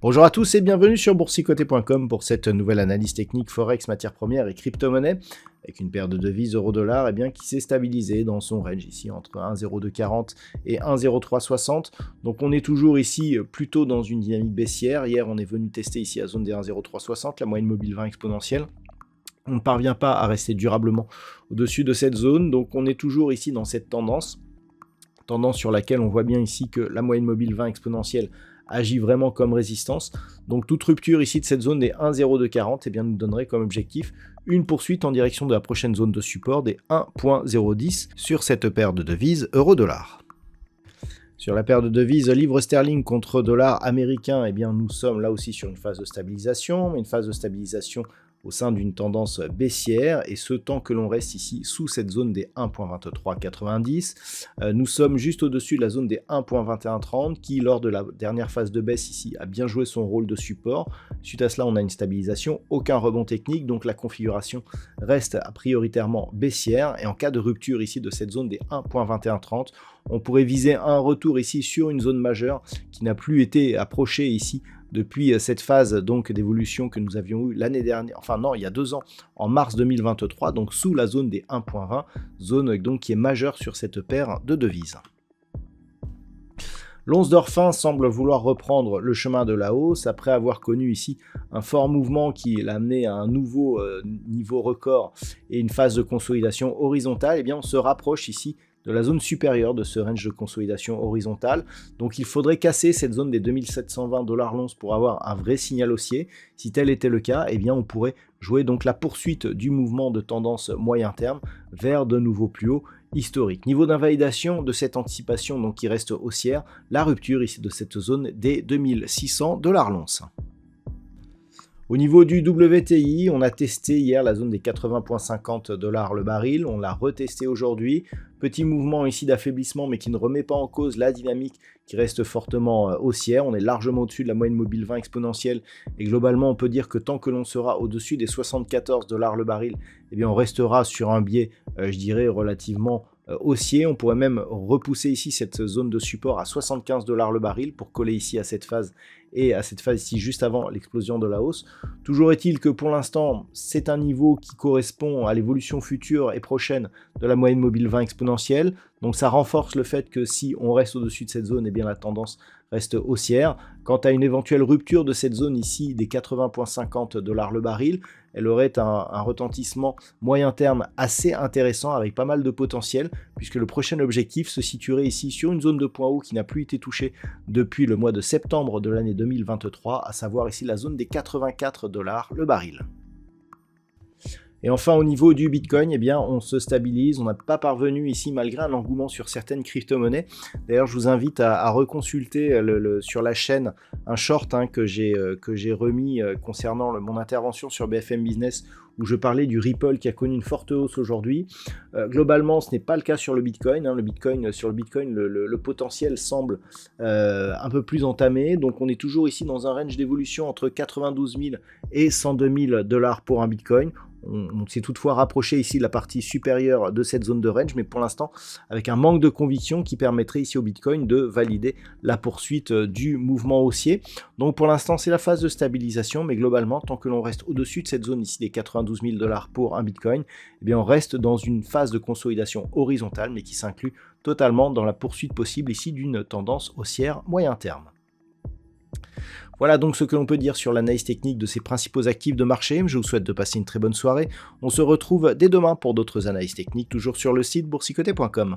Bonjour à tous et bienvenue sur boursicoté.com pour cette nouvelle analyse technique Forex, matières premières et crypto-monnaie avec une paire de devises euro-dollar qui s'est stabilisée dans son range ici entre 1,0240 et 1,0360. Donc on est toujours ici plutôt dans une dynamique baissière. Hier on est venu tester ici la zone des 1,0360, la moyenne mobile 20 exponentielle. On ne parvient pas à rester durablement au-dessus de cette zone, donc on est toujours ici dans cette tendance sur laquelle on voit bien ici que la moyenne mobile 20 exponentielle agit vraiment comme résistance. Donc toute rupture ici de cette zone des 1,0240 nous donnerait comme objectif une poursuite en direction de la prochaine zone de support des 1,010 sur cette paire de devises euro-dollar. Sur la paire de devises livre sterling contre dollar américain, nous sommes là aussi sur une phase de stabilisation, au sein d'une tendance baissière, et ce tant que l'on reste ici sous cette zone des 1.2390. Nous sommes juste au-dessus de la zone des 1.2130 qui, lors de la dernière phase de baisse ici, a bien joué son rôle de support. Suite à cela, on a une stabilisation, aucun rebond technique, donc la configuration reste prioritairement baissière, et en cas de rupture ici de cette zone des 1.2130, on pourrait viser un retour ici sur une zone majeure qui n'a plus été approchée ici depuis cette phase donc d'évolution que nous avions eue l'année dernière, il y a 2 ans, en mars 2023, donc sous la zone des 1.20, zone donc qui est majeure sur cette paire de devises. L'once d'or fin semble vouloir reprendre le chemin de la hausse après avoir connu ici un fort mouvement qui l'a amené à un nouveau niveau record et une phase de consolidation horizontale. On se rapproche ici de la zone supérieure de ce range de consolidation horizontale. Donc il faudrait casser cette zone des 2720 $ l'once pour avoir un vrai signal haussier. Si tel était le cas, on pourrait jouer donc la poursuite du mouvement de tendance moyen terme vers de nouveaux plus hauts historiques. Niveau d'invalidation de cette anticipation donc qui reste haussière, la rupture ici de cette zone des 2600 $ l'once. Au niveau du WTI, on a testé hier la zone des 80,50 $ le baril, on l'a retesté aujourd'hui. Petit mouvement ici d'affaiblissement mais qui ne remet pas en cause la dynamique qui reste fortement haussière. On est largement au-dessus de la moyenne mobile 20 exponentielle et globalement on peut dire que tant que l'on sera au-dessus des 74 $ le baril, on restera sur un biais, je dirais, relativement haussier. On pourrait même repousser ici cette zone de support à 75 $ le baril pour coller ici à cette phase et à cette phase ici juste avant l'explosion de la hausse. Toujours est-il que pour l'instant, c'est un niveau qui correspond à l'évolution future et prochaine de la moyenne mobile 20 exponentielle. Donc ça renforce le fait que si on reste au-dessus de cette zone, la tendance reste haussière. Quant à une éventuelle rupture de cette zone ici des 80,50 $ le baril, elle aurait un retentissement moyen terme assez intéressant avec pas mal de potentiel, puisque le prochain objectif se situerait ici sur une zone de point haut qui n'a plus été touchée depuis le mois de septembre de l'année 2023, à savoir ici la zone des 84 $ le baril. Et enfin, au niveau du Bitcoin, on se stabilise. On n'a pas parvenu ici, malgré un engouement sur certaines crypto-monnaies. D'ailleurs, je vous invite à reconsulter sur la chaîne un short que j'ai remis concernant mon intervention sur BFM Business, où je parlais du Ripple qui a connu une forte hausse aujourd'hui. Globalement, ce n'est pas le cas sur le Bitcoin. Sur le Bitcoin, le potentiel semble un peu plus entamé. Donc, on est toujours ici dans un range d'évolution entre 92 000 et 102 000 $ pour un Bitcoin. On s'est toutefois rapproché ici de la partie supérieure de cette zone de range, mais pour l'instant avec un manque de conviction qui permettrait ici au Bitcoin de valider la poursuite du mouvement haussier. Donc pour l'instant c'est la phase de stabilisation, mais globalement tant que l'on reste au-dessus de cette zone ici des 92 000 $ pour un Bitcoin, on reste dans une phase de consolidation horizontale, mais qui s'inclut totalement dans la poursuite possible ici d'une tendance haussière moyen terme. Voilà donc ce que l'on peut dire sur l'analyse technique de ces principaux actifs de marché. Je vous souhaite de passer une très bonne soirée. On se retrouve dès demain pour d'autres analyses techniques, toujours sur le site boursicoté.com.